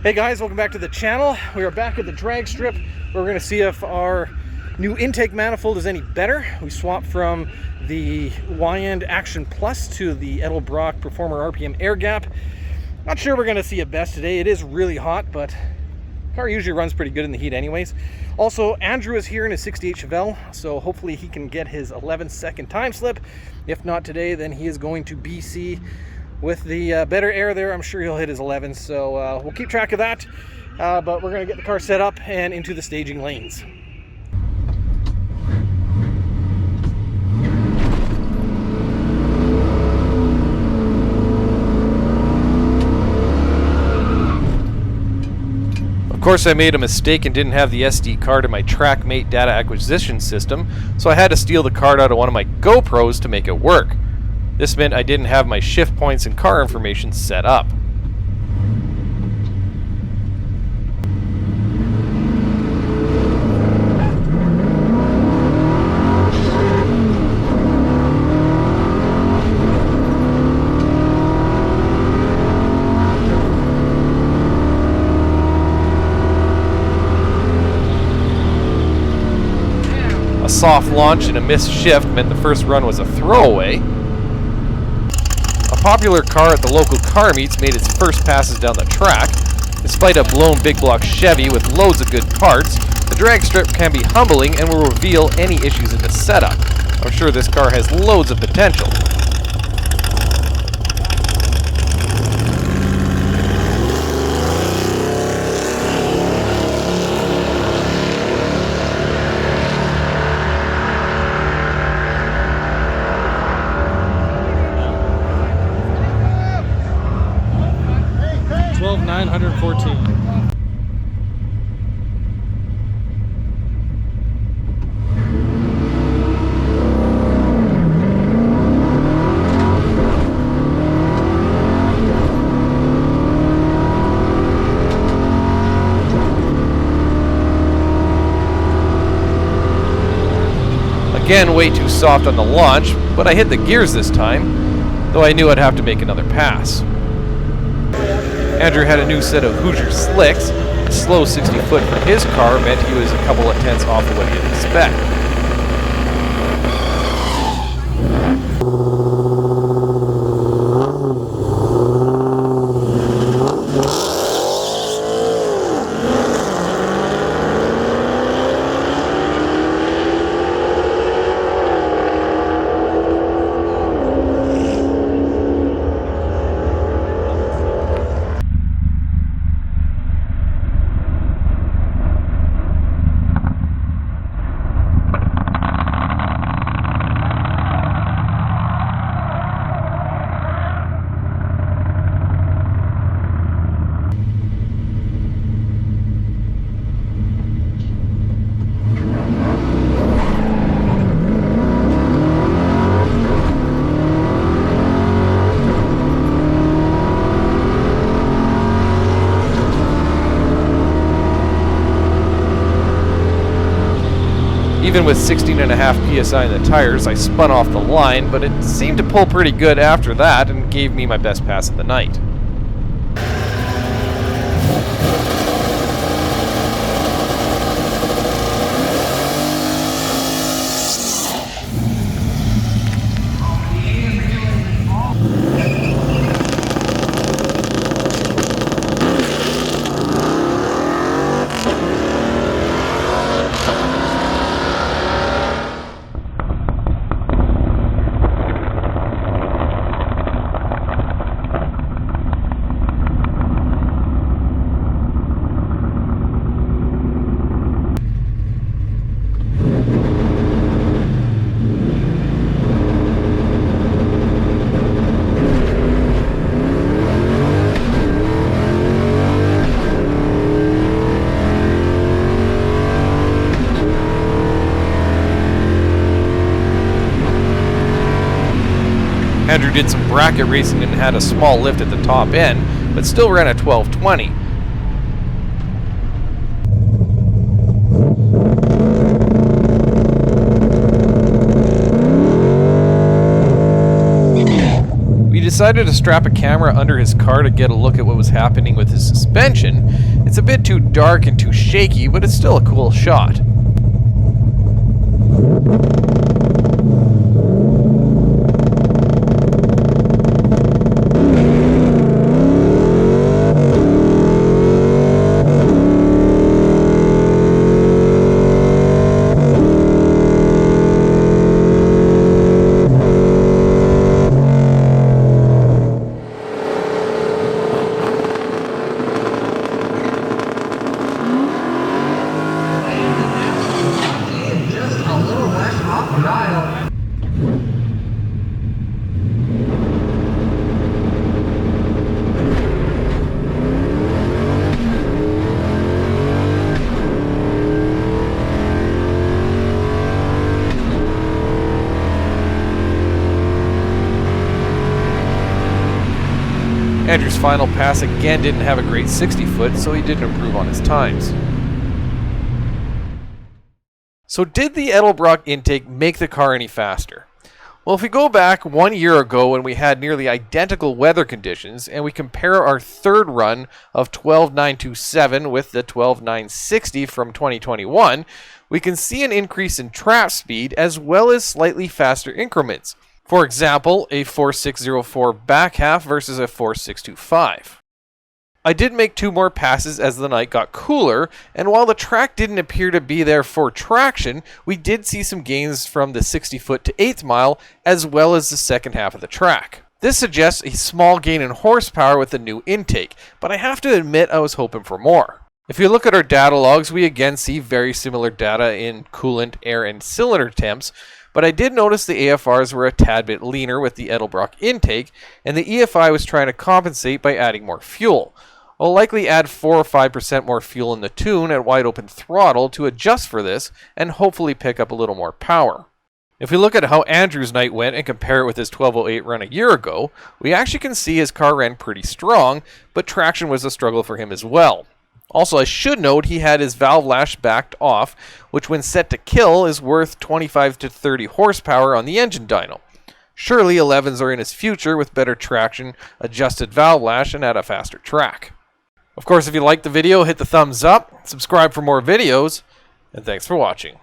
Hey guys, welcome back to the channel. We are back at the drag strip. We're going to see if our new intake manifold is any better. We swapped from the Weiand Action Plus to the Edelbrock Performer RPM Air-Gap. Not sure we're going to see it best today. It is really hot, but the car usually runs pretty good in the heat anyways. Also, Andrew is here in his 68 Chevelle, so hopefully he can get his 11-second time slip. If not today, then he is going to BC. With the better air there, I'm sure he'll hit his 11, so we'll keep track of that. But we're going to get the car set up and into the staging lanes. Of course, I made a mistake and didn't have the SD card in my TrackMate data acquisition system, so I had to steal the card out of one of my GoPros to make it work. This meant I didn't have my shift points and car information set up. A soft launch and a missed shift meant the first run was a throwaway. A popular car at the local car meets made its first passes down the track. Despite a blown big block Chevy with loads of good parts, the drag strip can be humbling and will reveal any issues in the setup. I'm sure this car has loads of potential. Again, way too soft on the launch, but I hit the gears this time, though I knew I'd have to make another pass. Andrew had a new set of Hoosier slicks. A slow 60 foot for his car meant he was a couple of tenths off of what he'd expect. Even with 16.5 psi in the tires, I spun off the line, but it seemed to pull pretty good after that and gave me my best pass of the night. Andrew did some bracket racing and had a small lift at the top end, but still ran a 1220. decided to strap a camera under his car to get a look at what was happening with his suspension. It's a bit too dark and too shaky, but it's still a cool shot. Andrew's final pass again didn't have a great 60 foot, so he didn't improve on his times. So did the Edelbrock intake make the car any faster? Well, if we go back 1 year ago when we had nearly identical weather conditions and we compare our third run of 12.927 with the 12.960 from 2021, we can see an increase in trap speed as well as slightly faster increments. For example, a 4604 back half versus a 4625. I did make 2 more passes as the night got cooler, and while the track didn't appear to be there for traction, we did see some gains from the 60 foot to 8th mile as well as the second half of the track. This suggests a small gain in horsepower with the new intake, but I have to admit I was hoping for more. If you look at our data logs, we again see very similar data in coolant, air, and cylinder temps, but I did notice the AFRs were a tad bit leaner with the Edelbrock intake, and the EFI was trying to compensate by adding more fuel. I'll likely add 4 or 5% more fuel in the tune at wide open throttle to adjust for this, and hopefully pick up a little more power. If we look at how Andrew's night went and compare it with his 1208 run a year ago, we actually can see his car ran pretty strong, but traction was a struggle for him as well. Also, I should note he had his valve lash backed off, which when set to kill is worth 25 to 30 horsepower on the engine dyno. Surely 11s are in his future with better traction, adjusted valve lash, and at a faster track. Of course, if you liked the video, hit the thumbs up, subscribe for more videos, and thanks for watching.